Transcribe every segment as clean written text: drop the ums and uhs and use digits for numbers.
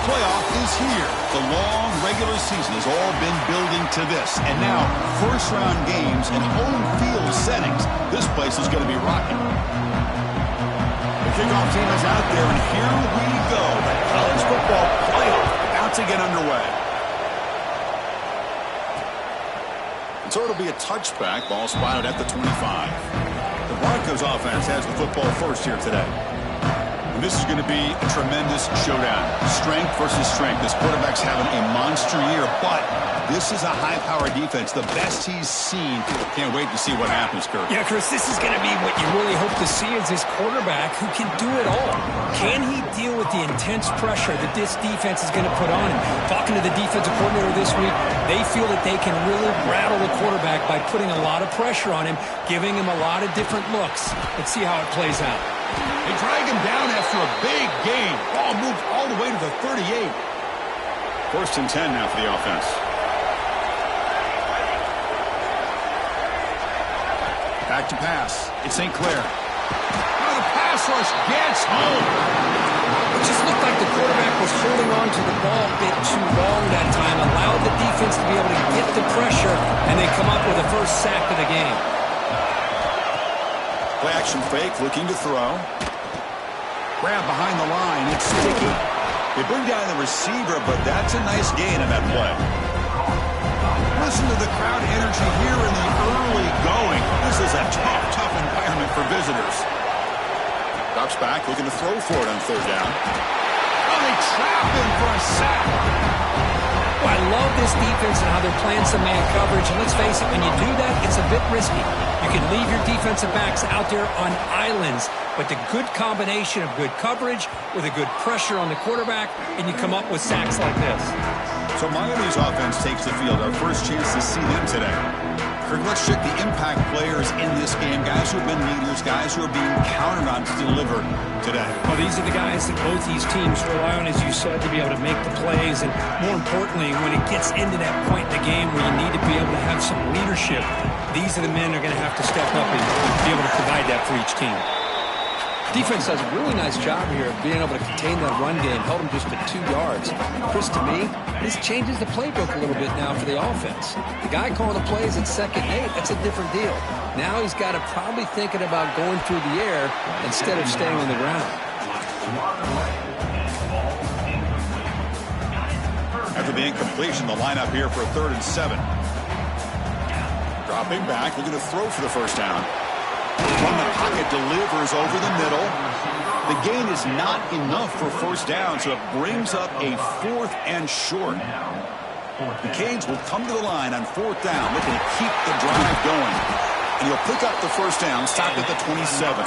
Playoff is here. The long regular season has all been building to this. And now, first-round games in home field settings. This place is going to be rocking. The kickoff team is out there, and here we go. The college football playoff about to get underway. And so it'll be a touchback. Ball spotted at the 25. The Broncos offense has the football first here today. This is going to be a tremendous showdown. Strength versus strength. This quarterback's having a monster year, but this is a high-powered defense, the best he's seen. Can't wait to see what happens, Kurt. Yeah, Chris, this is going to be what you really hope to see is this quarterback who can do it all. Can he deal with the intense pressure that this defense is going to put on him? Talking to the defensive coordinator this week, they feel that they can really rattle the quarterback by putting a lot of pressure on him, giving him a lot of different looks. Let's see how it plays out. They drag him down after a big gain. Ball moved all the way to the 38. First and 10 now for the offense. Back to pass. It's St. Clair. Now the pass rush gets home. It just looked like the quarterback was holding on to the ball a bit too long that time, allowed the defense to be able to get the pressure, and they come up with the first sack of the game. Play action fake, looking to throw. Grab behind the line, it's sticky. They bring down the receiver, but that's a nice gain on that play. Listen to the crowd energy here in the early going. This is a tough environment for visitors. Drops back, looking to throw for it on third down. Oh, they trap him for a sack. Well, I love this defense and how they're playing some man coverage. And let's face it, when you do that, it's a bit risky. You can leave your defensive backs out there on islands, but the good combination of good coverage with a good pressure on the quarterback, and you come up with sacks like this. So Miami's offense takes the field. Our first chance to see them today. Kirk, let's check the impact players in this game. Guys who have been leaders, guys who are being counted on to deliver today. Well, these are the guys that both these teams rely on, as you said, to be able to make the plays. And more importantly, when it gets into that point in the game where you need to be able to have some leadership, these are the men who are going to have to step up and be able to provide that for each team. Defense does a really nice job here of being able to contain that run game, held them just at 2 yards. Chris, to me, this changes the playbook a little bit now for the offense. The guy calling the plays at 2nd and 8, that's a different deal. Now he's got to probably thinking about going through the air instead of staying on the ground. After the incompletion, the lineup here for a 3rd and 7. Dropping back, looking to throw for the first down. From the pocket, delivers over the middle. The gain is not enough for first down, so it brings up a 4th and short. The Canes will come to the line on 4th down, looking to keep the drive going. And he'll pick up the first down, stop at the 27.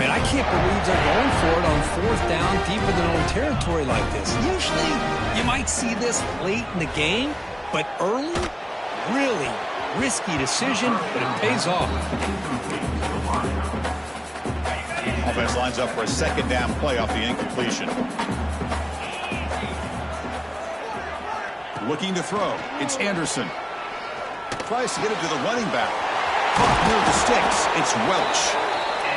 Man, I can't believe they're going for it on 4th down deep in their own territory like this. Usually, you might see this late in the game, but early, really risky decision, but it pays off. Offense lines up for a 2nd down play off the incompletion. Looking to throw. It's Anderson. Tries to get it to the running back. Caught near the sticks. It's Welch.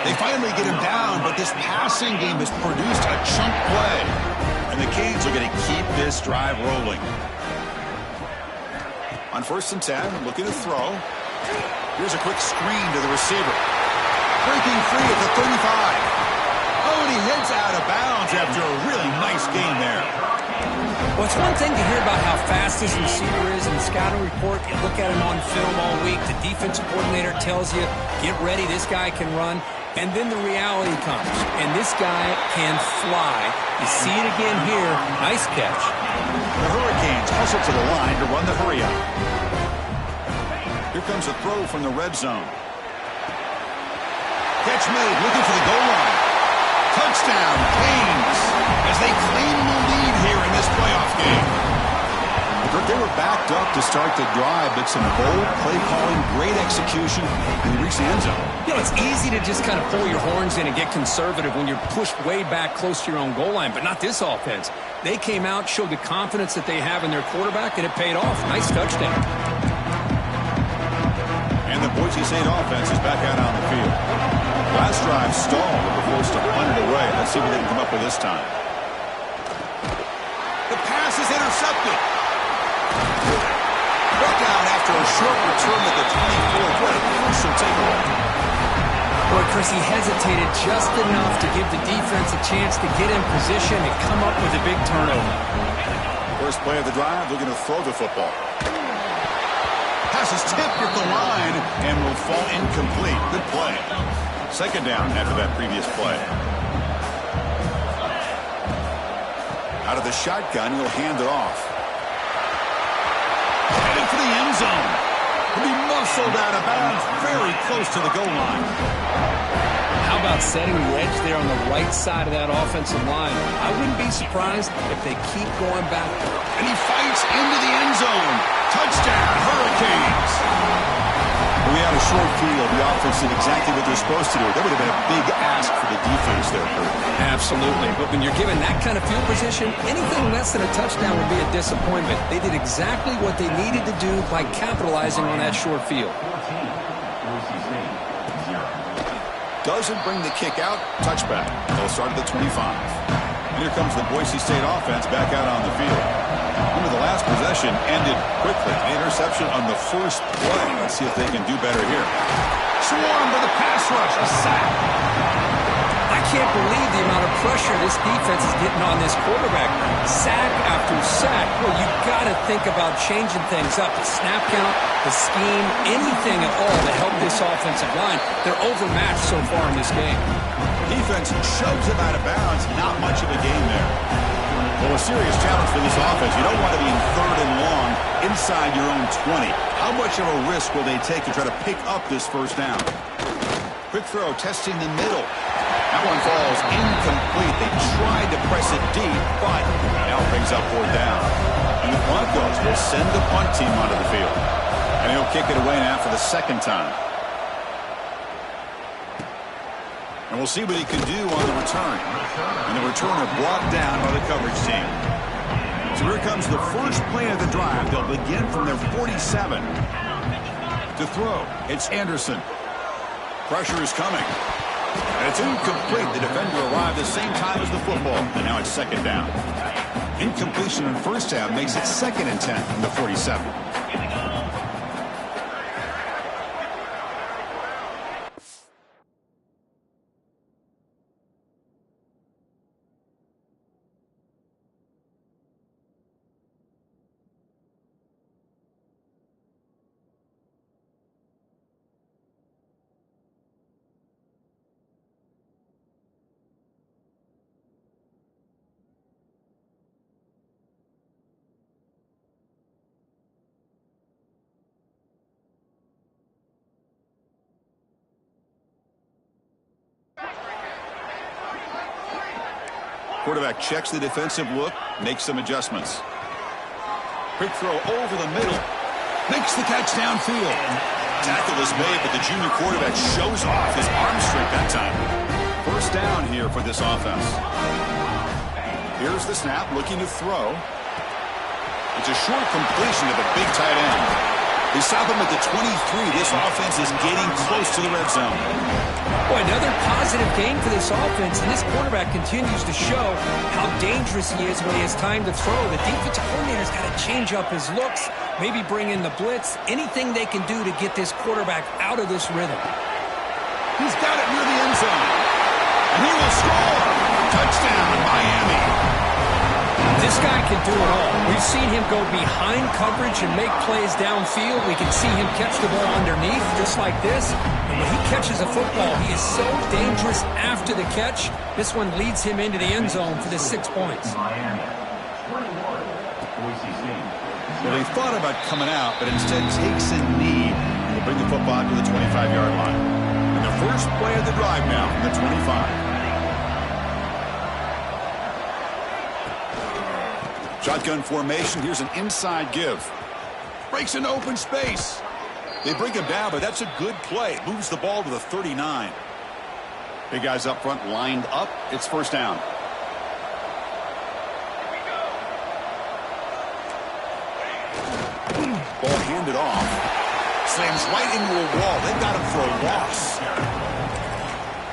They finally get him down, but this passing game has produced a chunk play. And the Canes are going to keep this drive rolling. On 1st and 10, looking to throw. Here's a quick screen to the receiver. Breaking free at the 35. Oh, and he heads out of bounds after a really nice gain there. Well, it's one thing to hear about how fast this receiver is in the scouting report. You look at him on film all week. The defensive coordinator tells you, get ready, this guy can run. And then the reality comes, and this guy can fly. You see it again here. Nice catch. The Hurricanes hustle to the line to run the hurry-up. Here comes a throw from the red zone. Catch made, looking for the goal line. Touchdown, Canes, as they claim the lead here in this playoff game. They were backed up to start the drive, but some bold play calling, great execution, and they reached the end zone. You know, it's easy to just kind of pull your horns in and get conservative when you're pushed way back close to your own goal line, but not this offense. They came out, showed the confidence that they have in their quarterback, and it paid off. Nice touchdown. And the Boise State offense is back out on the field. Last drive stalled with the force to punt it away. Let's see what they can come up with this time. The pass is intercepted. Brought down after a short return at the 24. What a crucial takeaway. Boy, Chris, he hesitated just enough to give the defense a chance to get in position and come up with a big turnover. First play of the drive, looking to throw the football. Pass is tipped at the line and will fall incomplete. Good play. Second down after that previous play. Out of the shotgun, he'll hand it off. Headed for the end zone. He'll be muscled out of bounds very close to the goal line. How about setting the edge there on the right side of that offensive line? I wouldn't be surprised if they keep going back. And he fights into the end zone. Touchdown, Hurricanes. We had a short field. The offense did exactly what they're supposed to do. That would have been a big ask for the defense there, Kurt. Absolutely. But when you're given that kind of field position, anything less than a touchdown would be a disappointment. They did exactly what they needed to do by capitalizing on that short field. Doesn't bring the kick out. Touchback. They'll start at the 25. And here comes the Boise State offense back out on the field. Remember, the last possession ended quickly. An interception on the first play. Let's see if they can do better here. Swarm with a pass rush. A sack. I can't believe the amount of pressure this defense is getting on this quarterback. Sack after sack. Well, you've got to think about changing things up. The snap count, the scheme, anything at all to help this offensive line. They're overmatched so far in this game. Defense shoves him out of bounds. Not much of a game there. Well, a serious challenge for this offense. You don't want to be in third and long inside your own 20. How much of a risk will they take to try to pick up this first down? Quick throw, testing the middle. That one falls incomplete. They tried to press it deep, but now brings up fourth down. And the Broncos will send the punt team onto the field. And he'll kick it away now for the second time. And we'll see what he can do on the return. And the returner brought down by the coverage team. So here comes the first play of the drive. They'll begin from their 47. To throw, it's Anderson. Pressure is coming. And it's incomplete. The defender arrived the same time as the football. And now it's second down. Incompletion in first half makes it 2nd and 10 from the 47. Quarterback checks the defensive look, makes some adjustments. Quick throw over the middle. Makes the catch downfield. Tackle is made, but the junior quarterback shows off his arm strength that time. First down here for this offense. Here's the snap, looking to throw. It's a short completion of a big tight end. They stop him at the 23. This offense is getting close to the red zone. Boy, another positive game for this offense, and this quarterback continues to show how dangerous he is when he has time to throw. The defensive coordinator's got to change up his looks, maybe bring in the blitz, anything they can do to get this quarterback out of this rhythm. He's got it near the end zone. And he will score. Touchdown, Miami. This guy can do it all. We've seen him go behind coverage and make plays downfield. We can see him catch the ball underneath just like this. And when he catches a football, he is so dangerous after the catch. This one leads him into the end zone for the 6 points. Well, they thought about coming out, but instead takes a knee and will bring the football to the 25-yard line. And the first play of the drive now from the 25. Shotgun formation. Here's an inside give. Breaks into open space. They bring him down, but that's a good play. Moves the ball to the 39. Big guys up front lined up. It's first down. Ball handed off. Slams right into a wall. They've got him for a loss.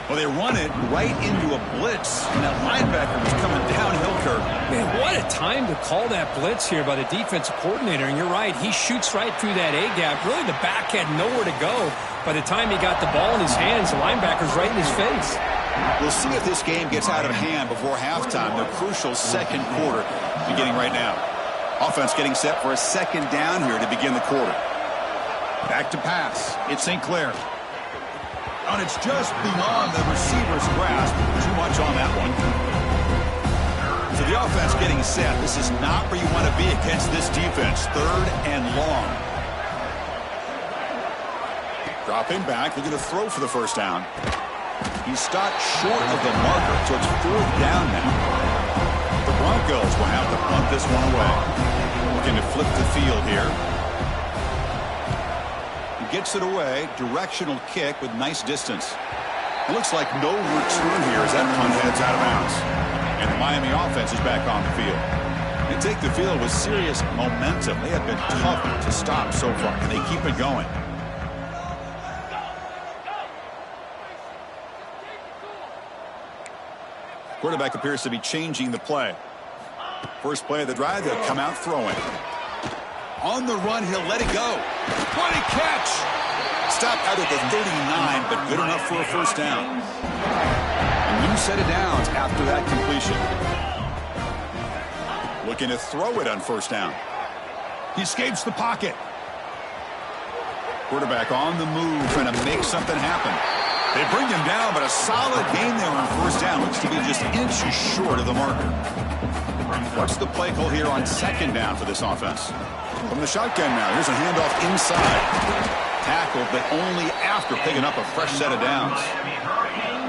Well, they run it right into a blitz, and that linebacker was coming downhill, Kirk. Man, what a time to call that blitz here by the defensive coordinator. And you're right, he shoots right through that A-gap. Really, the back had nowhere to go. By the time he got the ball in his hands, the linebacker's right in his face. We'll see if this game gets out of hand before halftime. The crucial second quarter beginning right now. Offense getting set for a second down here to begin the quarter. Back to pass. It's St. Clair. And it's just beyond the receiver's grasp. Too much on that one. So the offense getting set. This is not where you want to be against this defense. Third and long. Dropping back, looking to throw for the first down. He stopped short of the marker, so it's fourth down now. The Broncos will have to punt this one away. Looking to flip the field here. Gets it away. Directional kick with nice distance. It looks like no return here as that punt heads out of bounds. And the Miami offense is back on the field. They take the field with serious momentum. They have been tough to stop so far, and they keep it going. Quarterback appears to be changing the play. First play of the drive, they'll come out throwing. On the run, he'll let it go. What a catch! Stopped out at the 39, but good enough for a first down. A new set of downs after that completion. Looking to throw it on first down. He escapes the pocket. Quarterback on the move, trying to make something happen. They bring him down, but a solid gain there on first down. Looks to be just inches short of the marker. What's the play call here on second down for this offense? From the shotgun now, here's a handoff inside. Tackled, but only after picking up a fresh set of downs.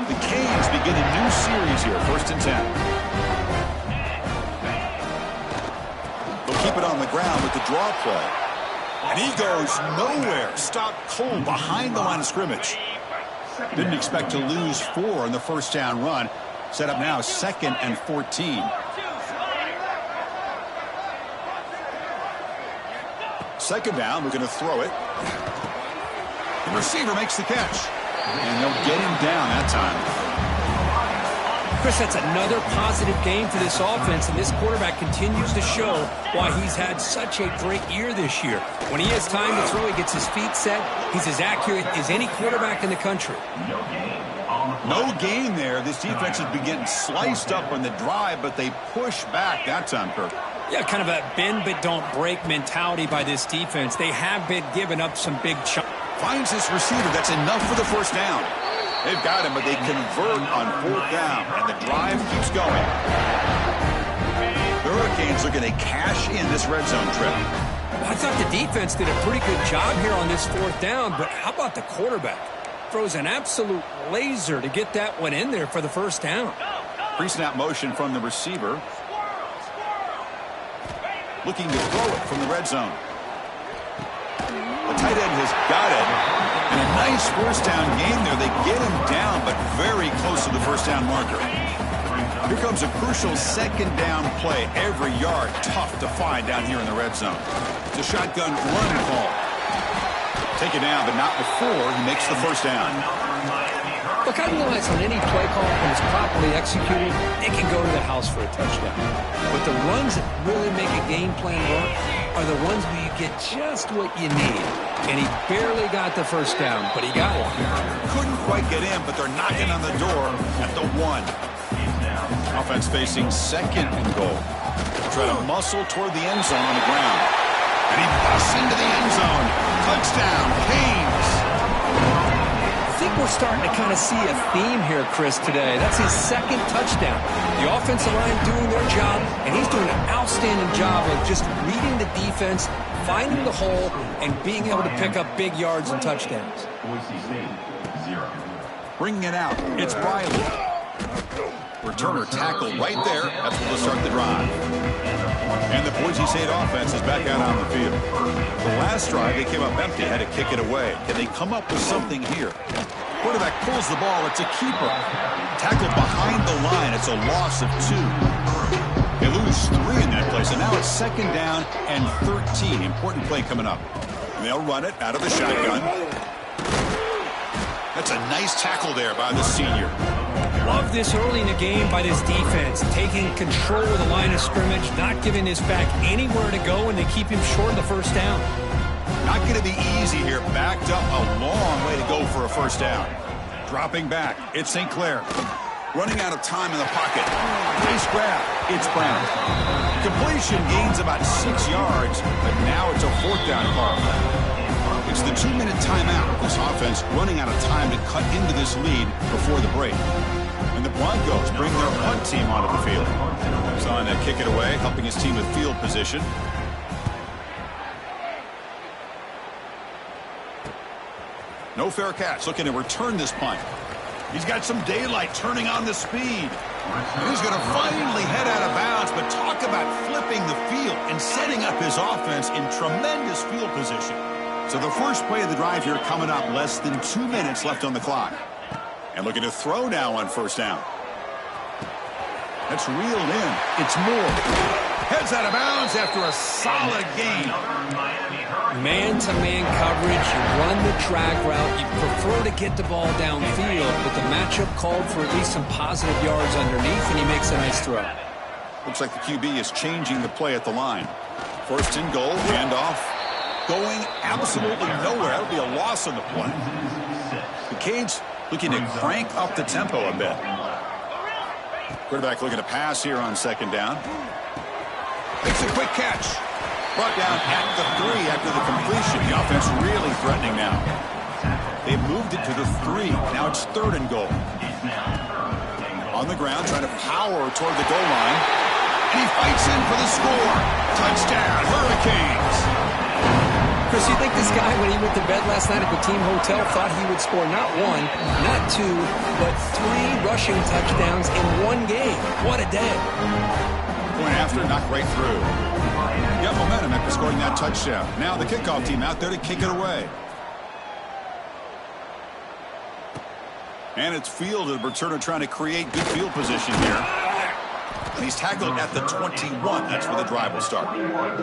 The Canes begin a new series here, 1st and 10. They'll keep it on the ground with the draw play. And he goes nowhere. Stopped cold behind the line of scrimmage. Didn't expect to lose 4 in the first down run. Set up now 2nd and 14. Second down, we're going to throw it. The receiver makes the catch. And they'll get him down that time. Chris, that's another positive game for this offense, and this quarterback continues to show why he's had such a great year this year. When he has time to throw, he gets his feet set. He's as accurate as any quarterback in the country. No gain there. This defense has been getting sliced up on the drive, but they push back that time, Kirk. Yeah, kind of a bend but don't break mentality by this defense. They have been giving up some big chunks. Finds this receiver. That's enough for the first down. They've got him, but they convert on 4th down, and the drive keeps going. The Hurricanes looking to cash in this red zone trip. I thought the defense did a pretty good job here on this 4th down, but how about the quarterback? Throws an absolute laser to get that one in there for the first down. Pre-snap motion from the receiver. Looking to throw it from the red zone. The tight end has got it. And a nice first down game there. They get him down, but very close to the first down marker. Here comes a crucial second down play. Every yard tough to find down here in the red zone. It's a shotgun run call. Take it down, but not before he makes the first down. Look, I realize on any play call, when it's properly executed, it can go to the house for a touchdown. But the runs that really make a game plan work are the ones where you get just what you need. And he barely got the first down, but he got it. Couldn't quite get in, but they're knocking on the door at the 1. Offense facing 2nd and goal. Try to muscle toward the end zone on the ground. And he busts into the end zone. Touchdown, Canes. I think we're starting to kind of see a theme here, Chris, today. That's his 2nd touchdown. The offensive line doing their job, and he's doing an outstanding job of just reading the defense, finding the hole, and being able to pick up big yards and touchdowns. Bringing it out, it's Briley. Returner tackled right there. That's where they'll start the drive. And the Boise State offense is back out on the field. The last drive, they came up empty, had to kick it away. Can they come up with something here? Quarterback pulls the ball. It's a keeper. Tackled behind the line. It's a loss of 2. They lose 3 in that place, and now it's 2nd down and 13. Important play coming up. And they'll run it out of the shotgun. That's a nice tackle there by the senior. Love this early in the game by this defense, taking control of the line of scrimmage, not giving this back anywhere to go, and they keep him short of the first down. Not going to be easy here. Backed up a long way to go for a first down. Dropping back, it's St. Clair. Running out of time in the pocket. Nice grab. It's Brown. Completion gains about 6 yards, but now it's a 4th down call. It's the 2-minute timeout. This offense running out of time to cut into this lead before the break. And the Broncos bring their punt team onto the field. Saw that kick it away, helping his team with field position. No fair catch. Looking to return this punt. He's got some daylight, turning on the speed. And he's going to finally head out of bounds, but talk about flipping the field and setting up his offense in tremendous field position. So the first play of the drive here coming up, less than 2 minutes left on the clock. And looking to throw now on first down. That's reeled in. It's Moore. Heads out of bounds after a solid gain. Man-to-man coverage, you run the drag route, you prefer to get the ball downfield, but the matchup called for at least some positive yards underneath, and he makes a nice throw. Looks like the QB is changing the play at the line. 1st and goal, handoff. Going absolutely nowhere. That'll be a loss on the play. The Canes looking to crank up the tempo a bit. Quarterback looking to pass here on 2nd down. Makes a quick catch. Brought down at the 3 after the completion. The offense really threatening now. They've moved it to the 3. Now it's 3rd and goal. On the ground, trying to power toward the goal line. And he fights in for the score. Touchdown, Hurricanes. Chris, you think this guy, when he went to bed last night at the team hotel, thought he would score not 1, not 2, but 3 rushing touchdowns in 1 game? What a day. Point after, knocked right through. Got momentum after scoring that touchdown. Now the kickoff team out there to kick it away. And it's fielded. Returner trying to create good field position here. And he's tackled at the 21. That's where the drive will start. Here comes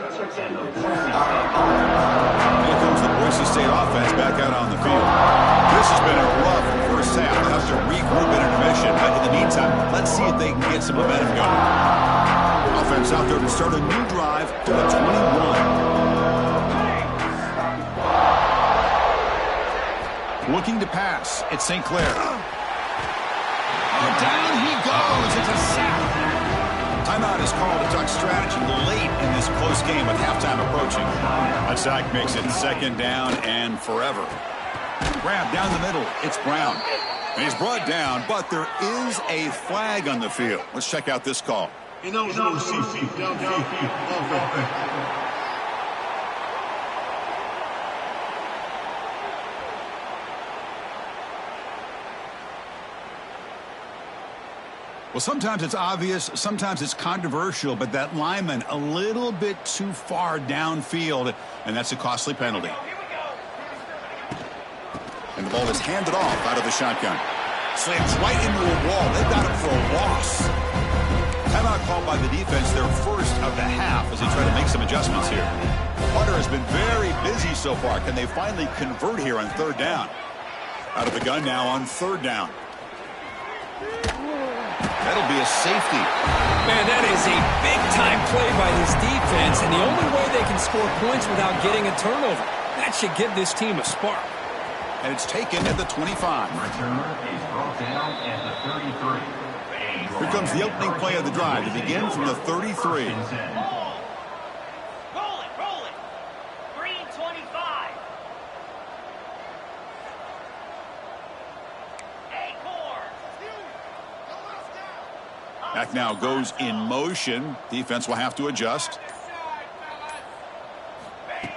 the Boise State offense back out on the field. This has been a rough first half. They'll have to regroup in intermission. But in the meantime, let's see if they can get some momentum going. Offense out there to start a new drive to the 21. Looking to pass. It's St. Clair. And down he goes. It's a sack. Timeout is called to talk strategy late in this close game with halftime approaching. A sack makes it 2nd down and forever. Grab down the middle. It's Brown. And he's brought down, but there is a flag on the field. Let's check out this call. Well, sometimes it's obvious, sometimes it's controversial, but that lineman a little bit too far downfield, and that's a costly penalty. And the ball is handed off out of the shotgun. Slams right into a wall. They've got him for a loss. Timeout called by the defense, their first of the half, as they try to make some adjustments here. Punter has been very busy so far. Can they finally convert here on 3rd down? Out of the gun now on 3rd down. That'll be a safety. Man, that is a big-time play by this defense, and the only way they can score points without getting a turnover. That should give this team a spark. And it's taken at the 25. Returner is brought down at the 33. Here comes the opening play of the drive to begin from the 33. Roll it. Green 25. Back now goes in motion. Defense will have to adjust.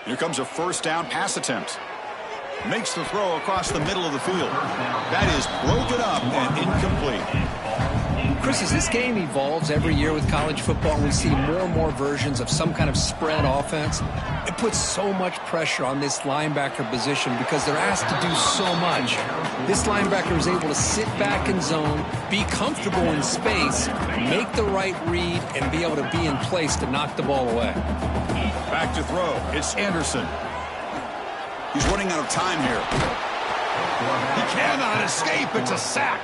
Here comes a 1st down pass attempt. Makes the throw across the middle of the field. That is broken up and incomplete. Chris, as this game evolves every year with college football, we see more and more versions of some kind of spread offense. It puts so much pressure on this linebacker position because they're asked to do so much. This linebacker is able to sit back in zone, be comfortable in space, make the right read, and be able to be in place to knock the ball away. Back to throw. It's Anderson. He's running out of time here. He cannot escape. It's a sack.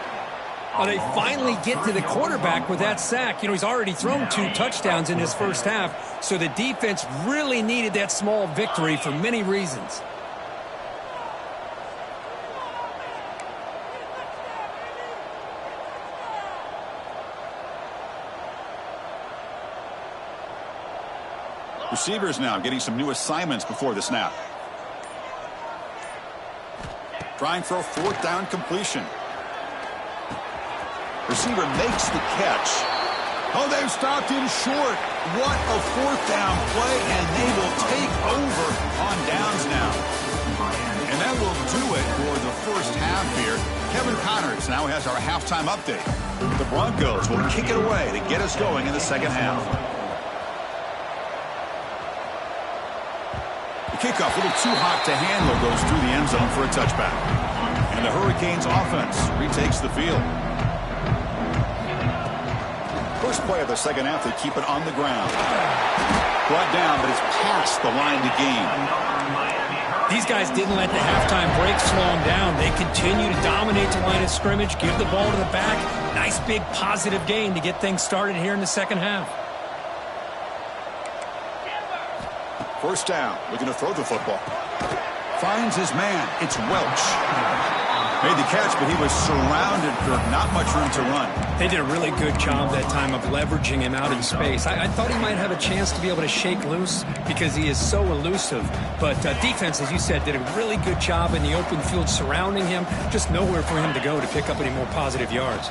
Well, they finally get to the quarterback with that sack. You know, he's already thrown 2 touchdowns in his first half, so the defense really needed that small victory for many reasons. Receivers now getting some new assignments before the snap. Trying for a 4th down completion. Receiver makes the catch. Oh, they've stopped him short. What a 4th down play, and they will take over on downs now. And that will do it for the first half here. Kevin Connors now has our halftime update. The Broncos will kick it away to get us going in the second half. The kickoff, a little too hot to handle, goes through the end zone for a touchback. And the Hurricanes offense retakes the field. First play of the second half, they keep it on the ground. Brought down, but it's past the line to gain. These guys didn't let the halftime break slow them down. They continue to dominate the line of scrimmage, give the ball to the back. Nice big positive gain to get things started here in the second half. First down, looking to throw the football. Finds his man. It's Welch. Made the catch, but he was surrounded for not much room to run. They did a really good job that time of leveraging him out in space. I thought he might have a chance to be able to shake loose because he is so elusive. But defense, as you said, did a really good job in the open field surrounding him. Just nowhere for him to go to pick up any more positive yards.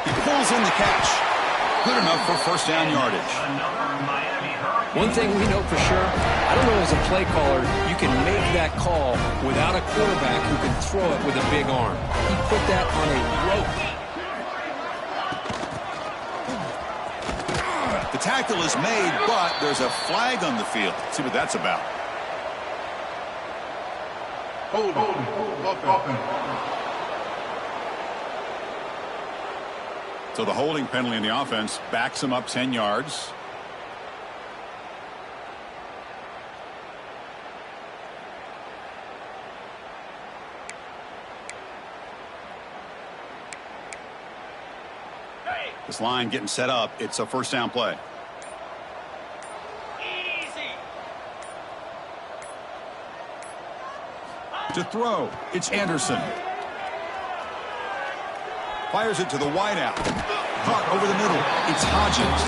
He pulls in the catch. Good enough for first down yardage. One thing we know for sure, I don't know as a play caller, you can make that call without a quarterback who can throw it with a big arm. He put that on a rope. The tackle is made, but there's a flag on the field. Let's see what that's about. Hold. So the holding penalty in the offense backs him up 10 yards. This line getting set up. It's a first down play. Easy. To throw, it's Anderson. Fires it to the wideout. Caught over the middle. It's Hodgins.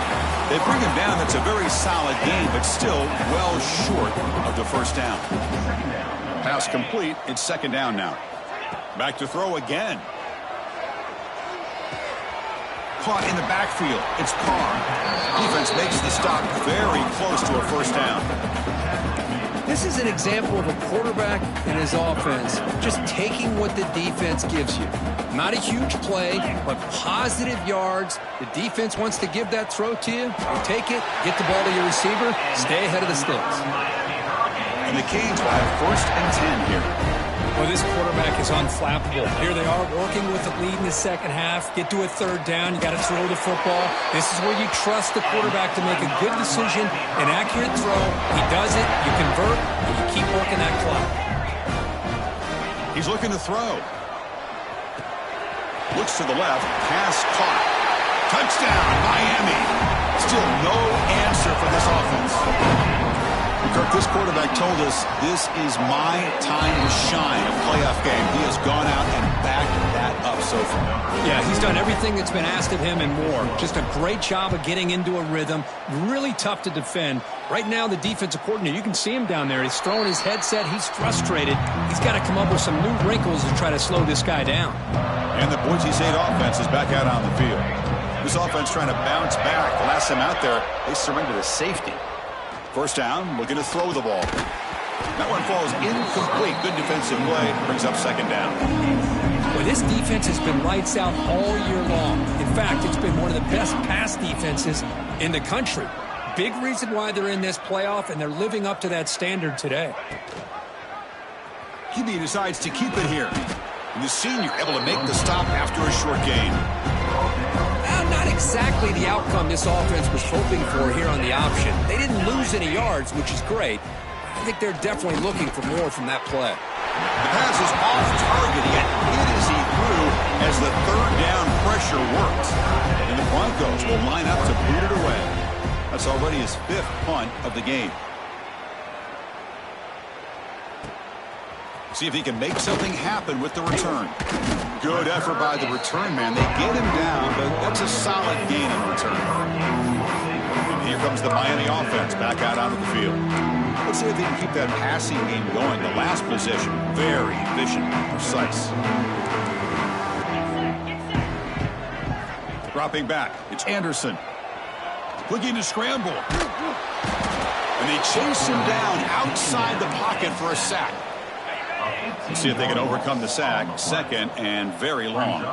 They bring him down. That's a very solid game, but still well short of the first down. Pass complete. It's second down now. Back to throw again. Caught in the backfield. It's Carr. Defense makes the stop very close to a first down. This is an example of a quarterback and his offense just taking what the defense gives you. Not a huge play, but positive yards. The defense wants to give that throw to you. You take it, get the ball to your receiver, stay ahead of the sticks. And the Canes will have first and 10 here. Well, this quarterback is unflappable. Here they are working with the lead in the second half. Get to a third down. You got to throw the football. This is where you trust the quarterback to make a good decision, an accurate throw. He does it. You convert, and you keep working that clock. He's looking to throw. Looks to the left. Pass caught. Touchdown, Miami. Still no answer for this offense. Kirk, this quarterback told us this is my time to shine, a playoff game. He has gone out and backed that up so far. Yeah, he's done everything that's been asked of him and more. Just a great job of getting into a rhythm. Really tough to defend. Right now, the defensive coordinator, you can see him down there. He's throwing his headset. He's frustrated. He's got to come up with some new wrinkles to try to slow this guy down. And the Boise State offense is back out on the field. This offense trying to bounce back. The last time out there, they surrendered a safety. First down, looking to throw the ball. That one falls incomplete. Good defensive play. Brings up second down. Well, this defense has been lights out all year long. In fact, it's been one of the best pass defenses in the country. Big reason why they're in this playoff, and they're living up to that standard today. QB decides to keep it here. And the senior able to make the stop after a short gain. Not exactly the outcome this offense was hoping for here on the option. They didn't lose any yards, which is great. I think they're definitely looking for more from that play. The pass is off target, yet hit as he threw as the third down pressure worked. And the Broncos will line up to boot it away. That's already his 5th punt of the game. See if he can make something happen with the return. Good effort by the return man. They get him down, but that's a solid gain on return. And here comes the Miami offense back out onto the field. Let's see if they can keep that passing game going. The last possession, very efficient and precise. Dropping back, it's Anderson. Looking to scramble. And they chase him down outside the pocket for a sack. Let's see if they can overcome the sack. 2nd and very long.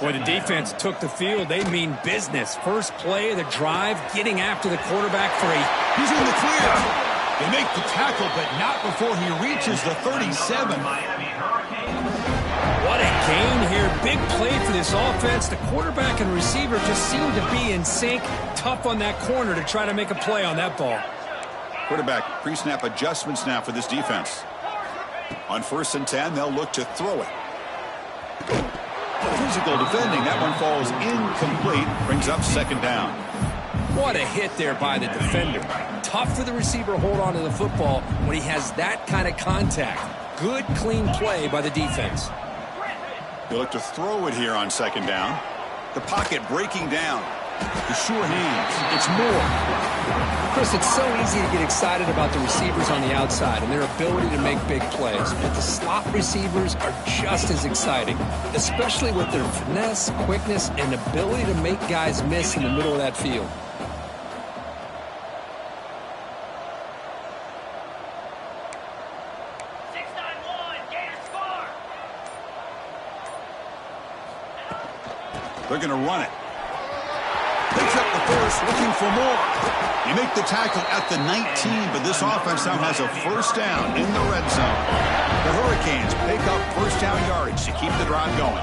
Boy, the defense took the field. They mean business. First play of the drive, getting after the quarterback for He's in the clear. They make the tackle, but not before he reaches the 37. What a gain here. Big play for this offense. The quarterback and receiver just seem to be in sync. Tough on that corner to try to make a play on that ball. Quarterback pre-snap adjustments now for this defense. On 1st and 10, they'll look to throw it. Physical defending. That one falls incomplete. Brings up second down. What a hit there by the defender. Tough for the receiver to hold on to the football when he has that kind of contact. Good, clean play by the defense. They look to throw it here on 2nd down. The pocket breaking down. The sure hands. It's more. Chris, it's so easy to get excited about the receivers on the outside and their ability to make big plays. But the slot receivers are just as exciting, especially with their finesse, quickness, and ability to make guys miss in the middle of that field. They're going to run it. Picks up the first, looking for more. You make the tackle at the 19, but this offense now has a 1st down in the red zone. The Hurricanes pick up 1st down yardage to keep the drive going.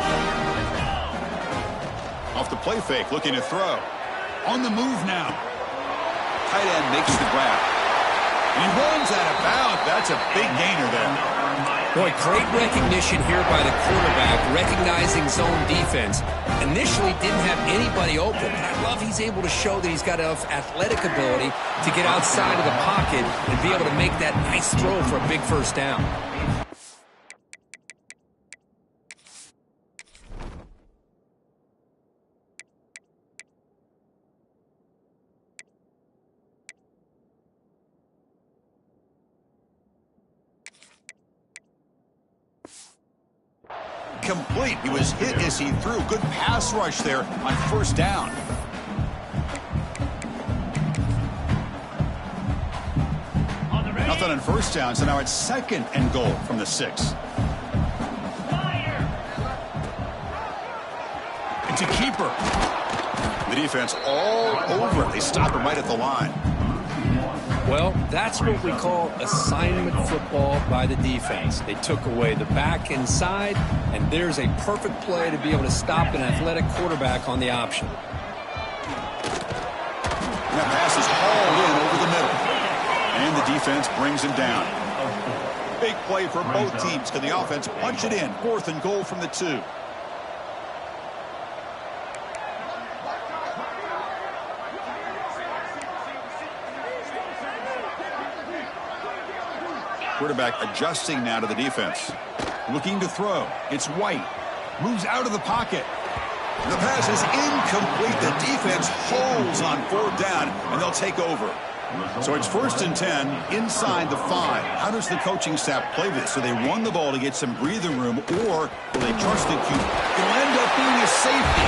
Off the play fake, looking to throw. On the move now. Tight end makes the grab. He runs out of bounds. That's a big gainer there. Boy, great recognition here by the quarterback, recognizing zone defense. Initially didn't have anybody open, but I love he's able to show that he's got enough athletic ability to get outside of the pocket and be able to make that nice throw for a big 1st down. Complete. He was hit as he threw. Good pass rush there on 1st down. Nothing on 1st down, so now it's 2nd and goal from the 6. It's a keeper. The defense all over it. They stop him right at the line. Well, that's what we call assignment football by the defense. They took away the back inside, and there's a perfect play to be able to stop an athletic quarterback on the option. And that pass is hauled in over the middle. And the defense brings him down. Big play for both teams. Can the offense punch it in? 4th and goal from the 2. Quarterback adjusting now to the defense. Looking to throw. It's White. Moves out of the pocket. The pass is incomplete. The defense holds on 4th down, and they'll take over. So it's 1st and 10 inside the 5. How does the coaching staff play this? Do they run the ball to get some breathing room, or will they trust the QB? It'll end up being a safety.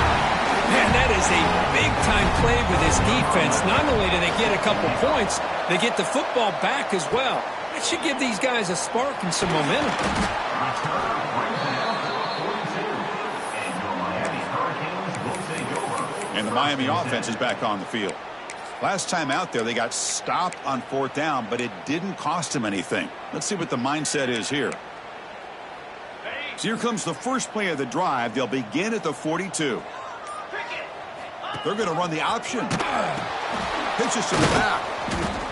Man, that is a big-time play with this defense. Not only do they get a couple points, they get the football back as well. That should give these guys a spark and some momentum. And the Miami offense is back on the field. Last time out there, they got stopped on 4th down, but it didn't cost them anything. Let's see what the mindset is here. So here comes the first play of the drive. They'll begin at the 42. They're going to run the option. Pitches to the back.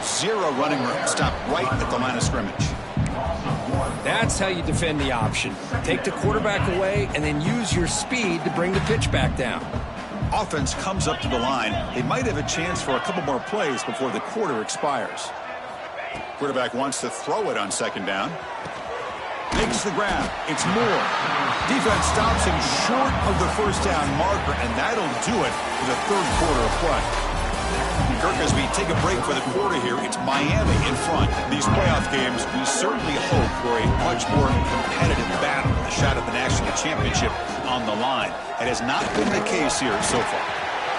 0 running room. Stop right at the line of scrimmage. That's how you defend the option. Take the quarterback away and then use your speed to bring the pitch back down. Offense comes up to the line. They might have a chance for a couple more plays before the quarter expires. Quarterback wants to throw it on 2nd down. Makes the grab. It's Moore. Defense stops him short of the 1st down marker, and that'll do it for the 3rd quarter of play. Kirk, as we take a break for the quarter here, it's Miami in front. These playoff games, we certainly hope for a much more competitive battle with a shot at the national championship on the line. It has not been the case here so far.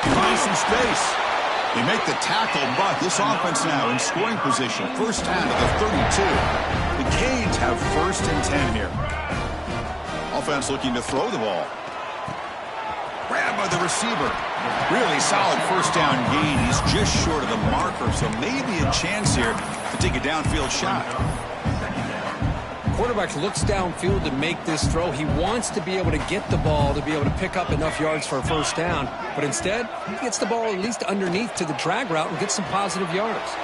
He finds some space. They make the tackle, but this offense now in scoring position. 1st down to the 32. The Canes have 1st and 10 here. Offense looking to throw the ball. Grab by the receiver. Really solid 1st down gain. He's just short of the marker, so maybe a chance here to take a downfield shot. Quarterback looks downfield to make this throw. He wants to be able to get the ball to be able to pick up enough yards for a 1st down, but instead he gets the ball at least underneath to the drag route and gets some positive yards.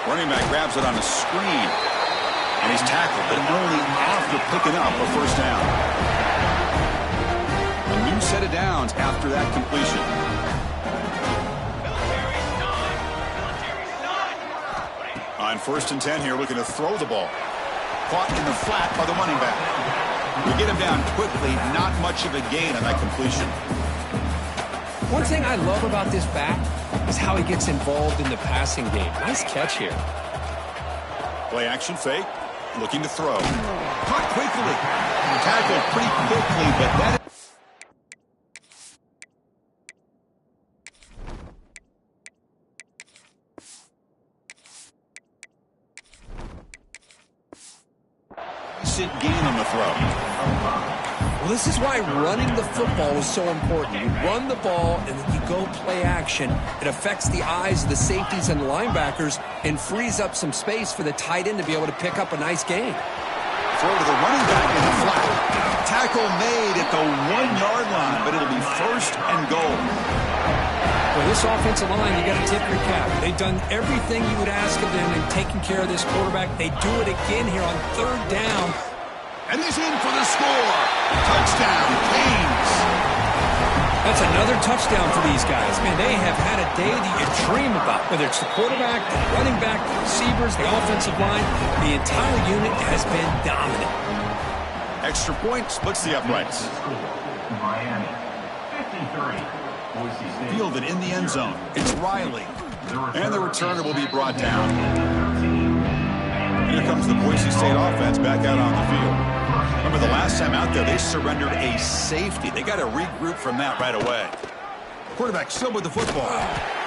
Running back grabs it on a screen, and he's tackled, but only after picking up a 1st down. A new set of downs after that completion. On 1st and 10 here, looking to throw the ball. Caught in the flat by the running back. We get him down quickly. Not much of a gain on that completion. One thing I love about this back is how he gets involved in the passing game. Nice catch here. Play action fake. Looking to throw. Caught quickly. Tackled pretty quickly, but that gain on the throw. Well, this is why running the football is so important. You run the ball and then you go play action. It affects the eyes of the safeties and linebackers and frees up some space for the tight end to be able to pick up a nice gain. Throw to the running back in the flat. Tackle made at the 1-yard line, but it'll be 1st and goal. For this offensive line, you got to tip your cap. They've done everything you would ask of them in taking care of this quarterback. They do it again here on 3rd down. And he's in for the score. Touchdown, Canes. That's another touchdown for these guys. Man, they have had a day that you dream about. Whether it's the quarterback, the running back, the receivers, the offensive line, the entire unit has been dominant. Extra point splits the uprights. Miami, 53. Fielded in the end zone. It's Riley. And the returner will be brought down. Here comes the Boise State offense back out on the field. Remember the last time out there, they surrendered a safety. They got to regroup from that right away. Quarterback still with the football.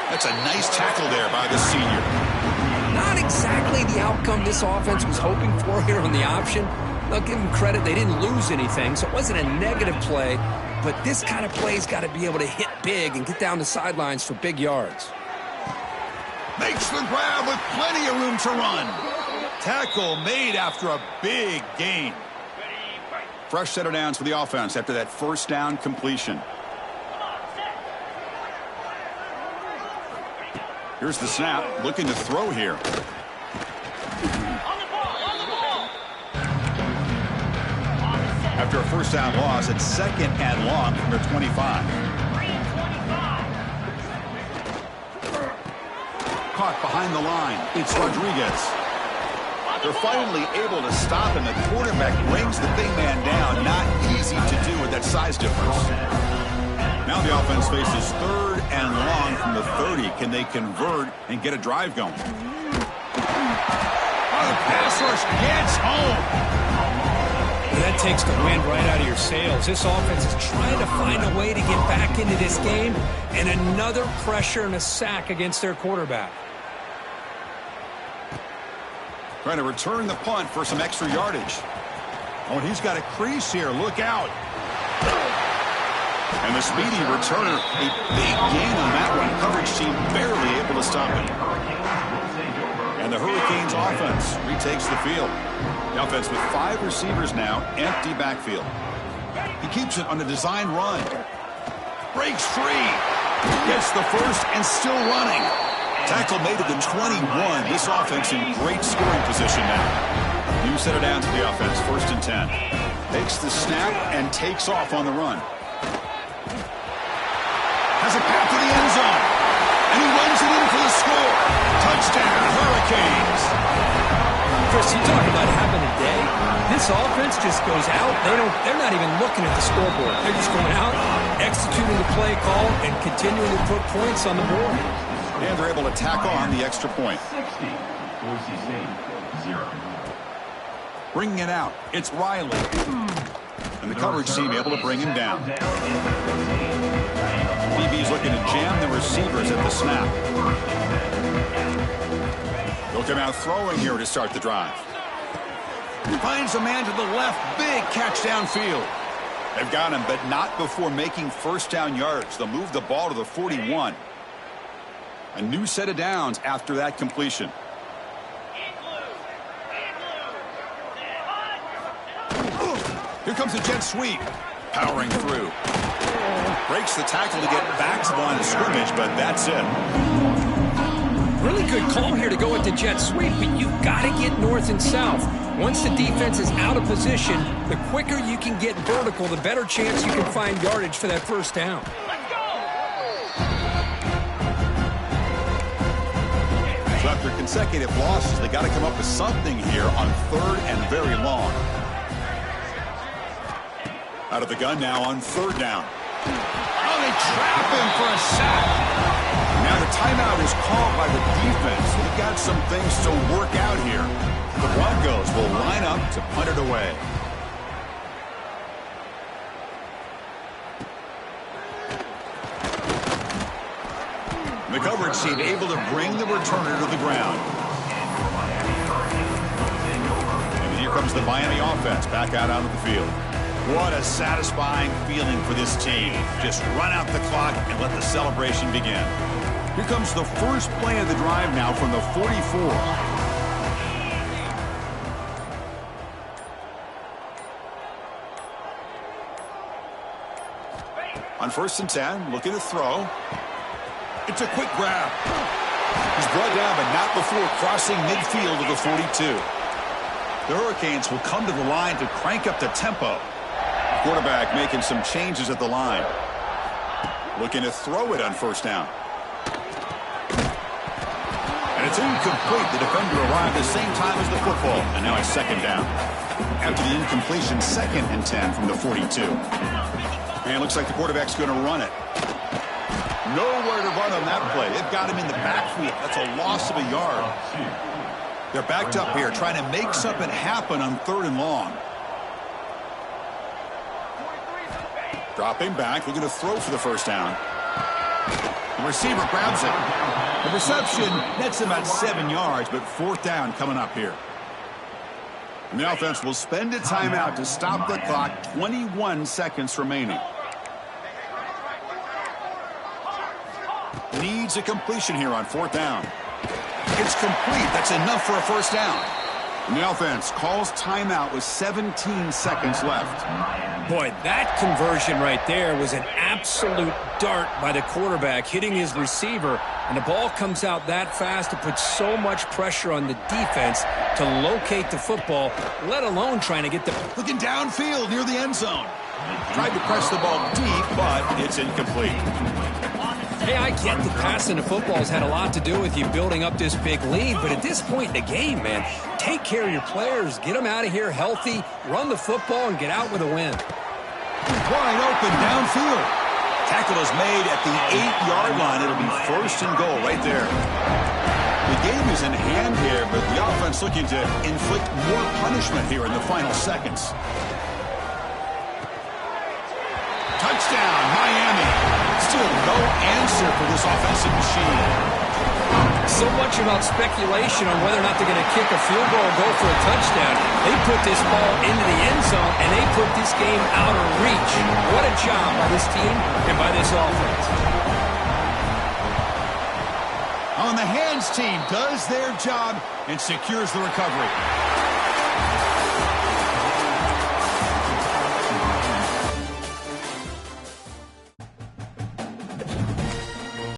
That's a nice tackle there by the senior. Not exactly the outcome this offense was hoping for here on the option. I'll give them credit. They didn't lose anything, so it wasn't a negative play. But this kind of play's got to be able to hit big and get down the sidelines for big yards. Makes the grab with plenty of room to run. Tackle made after a big gain. Fresh set of downs for the offense after that 1st down completion. Here's the snap. Looking to throw here. After a 1st down loss, it's 2nd and long from their 25. Caught behind the line. It's Rodriguez. They're finally able to stop him. The quarterback brings the big man down. Not easy to do with that size difference. Now the offense faces 3rd and long from the 30. Can they convert and get a drive going? Oh, the pass rush gets home. That takes the wind right out of your sails. This offense is trying to find a way to get back into this game, and another pressure and a sack against their quarterback. Trying to return the punt for some extra yardage. Oh, and he's got a crease here. Look out. And the speedy returner, a big gain on that one. Coverage team barely able to stop it. And the Hurricanes offense retakes the field. The offense with 5 receivers now, empty backfield. He keeps it on a design run. Breaks free. Gets the first and still running. Tackle made at the 21. This offense in great scoring position now. You set it down to the offense, 1st and 10. Takes the snap and takes off on the run. Has a path to the end zone. And he runs it in for the score. Touchdown, Hurricanes. Chris, you talk about having a day. This offense just goes out. They're not even looking at the scoreboard. They're just going out, executing the play call, and continuing to put points on the board. And they're able to tack on the extra point. 60. Boise State, 0. Bringing it out. It's Riley. And the coverage team able to bring him down. BB's looking to jam the receivers at the snap. They'll come out throwing here to start the drive. He finds a man to the left. Big catch downfield. They've got him, but not before making 1st down yards. They'll move the ball to the 41. A new set of downs after that completion. Here comes a jet sweep. Powering through. Breaks the tackle to get back to the line of scrimmage, but that's it. Really good call here to go with the jet sweep, but you've got to get north and south. Once the defense is out of position, the quicker you can get vertical, the better chance you can find yardage for that 1st down. So after consecutive losses, they got to come up with something here on 3rd and very long. Out of the gun now on 3rd down. Oh, they trap him for a sack. Now the timeout is called by the defense. They've got some things to work out here. The Broncos will line up to punt it away. The coverage team able to bring the returner to the ground. And here comes the Miami offense back out onto the field. What a satisfying feeling for this team. Just run out the clock and let the celebration begin. Here comes the first play of the drive now from the 44. On 1st and 10, looking to throw. It's a quick grab. He's brought down, but not before crossing midfield of the 42. The Hurricanes will come to the line to crank up the tempo. Quarterback making some changes at the line. Looking to throw it on 1st down. And it's incomplete. The defender arrived the same time as the football. And now it's 2nd down. After the incompletion, 2nd and 10 from the 42. And it looks like the quarterback's going to run it. Nowhere to run on that play. They've got him in the backfield. That's a loss of a yard. They're backed up here trying to make something happen on 3rd and long. Dropping back, looking to throw for the 1st down. The receiver grabs it. The reception nets him about 7 yards, but 4th down coming up here. And the offense will spend a timeout to stop the clock. 21 seconds remaining. Needs a completion here on 4th down. It's complete. That's enough for a 1st down. And the offense calls timeout with 17 seconds left. Boy, that conversion right there was an absolute dart by the quarterback, hitting his receiver, and the ball comes out that fast. It puts so much pressure on the defense to locate the football, let alone trying to get the... Looking downfield near the end zone. Tried to press the ball deep, but it's incomplete. Hey, I get the passing of football has had a lot to do with you building up this big lead, but at this point in the game, man, take care of your players, get them out of here healthy, run the football, and get out with a win. Wide open downfield. Tackle is made at the 8-yard line. It'll be 1st and goal right there. The game is in hand here, but the offense looking to inflict more punishment here in the final seconds. Touchdown, Miami. Still no answer for this offensive machine. So much about speculation on whether or not they're going to kick a field goal or go for a touchdown. They put this ball into the end zone, and they put this game out of reach. What a job by this team and by this offense. On the hands team does their job and secures the recovery.